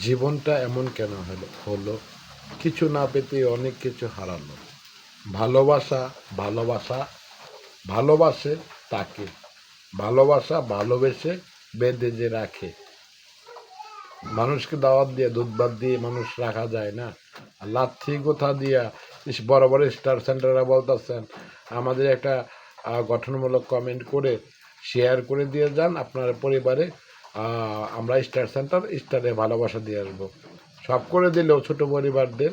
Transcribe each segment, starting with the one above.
জীবনটা এমন কেন হলো কিছু না পেতে অনেক কিছু হারানো। ভালোবাসা ভালোবাসা ভালোবাসে তাকে, ভালোবাসা ভালোবেসে বেঁধে যে রাখে। মানুষকে দাওয়াত দিয়ে দুধ ভাত দিয়ে মানুষ রাখা যায় না। আর লাথি গোথা দিয়া বড় বড় স্টার সেন্টাররা বলতেছেন আমাদের একটা গঠনমূলক কমেন্ট করে শেয়ার করে দিয়ে যান আপনার পরিবারে, আমরা স্টার সেন্টার স্টারে ভালোবাসা দিয়ে আসবো। সব করে দিলেও ছোট পরিবারদের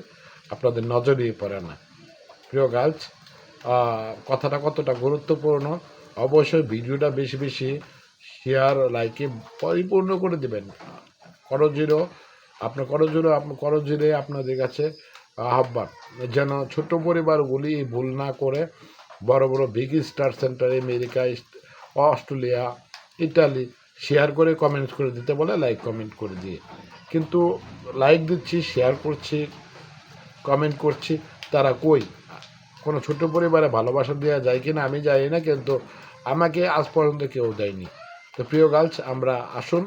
আপনাদের নজরেই পড়ে না। প্রিয় গার্লস, কথাটা কতটা গুরুত্বপূর্ণ অবশ্যই ভিডিওটা বেশি বেশি শেয়ার লাইকে পরিপূর্ণ করে দেবেন। করজোড়ে করজোড়ে আপনাদের কাছে আহ্বান যেন ছোট পরিবারগুলি এই ভুল না করে বড় বড় big star centre America, Australia, Italy share করে কমেন্টস করে দিতে বলে লাইক কমেন্ট করে দিয়ে, কিন্তু লাইক দিচ্ছি, শেয়ার করছি, কমেন্ট করছি, তারা কই? কোনো ছোট পরিবারে ভালোবাসা দেওয়া যায় কি না আমি জানি না, কিন্তু আমাকে আজ পর্যন্ত কেউ দেয়নি। তো প্রিয় গার্লস, আমরা আসুন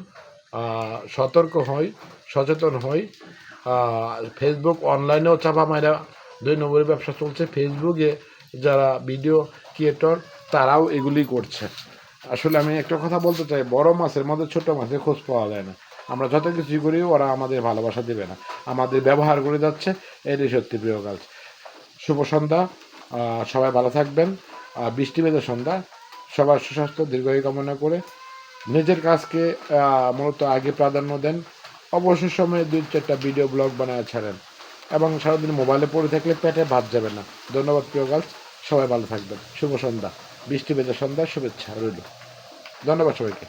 সতর্ক হই, সচেতন হই। ফেসবুক অনলাইনেও চাপা মারা 2 নম্বরের ব্যবসা চলছে। ফেসবুকে যারা ভিডিও ক্রিয়েটর তারাও এগুলি করছে। আসলে আমি একটা কথা বলতে চাই, বড় মাছের মধ্যে ছোট মাছের খোঁজ পাওয়া যায় না। আমরা যত কিছু করি ওরা আমাদের ভালোবাসা দেবে না, আমাদের ব্যবহার করে যাচ্ছে। এটাই সত্যি প্রিয় গার্লস। শুভ সন্ধ্যা, সবাই ভালো থাকবেন। বৃষ্টি ভেজা সন্ধ্যা, সবার সুস্বাস্থ্য দীর্ঘায়ু কামনা করে নিজের কাজকে মূলত আগে প্রাধান্য দেন। অবসর সময়ে 2-4টা ভিডিও ব্লগ বানায় ছাড়েন এবং সারাদিন মোবাইলে পড়ে থাকলে পেটে ভাত যাবে না। ধন্যবাদ প্রিয় গার্লস, সবাই ভালো থাকবেন। শুভ সন্ধ্যা, বৃষ্টি ভেজা সন্ধ্যা শুভেচ্ছা রইল। ধন্যবাদ সবাইকে।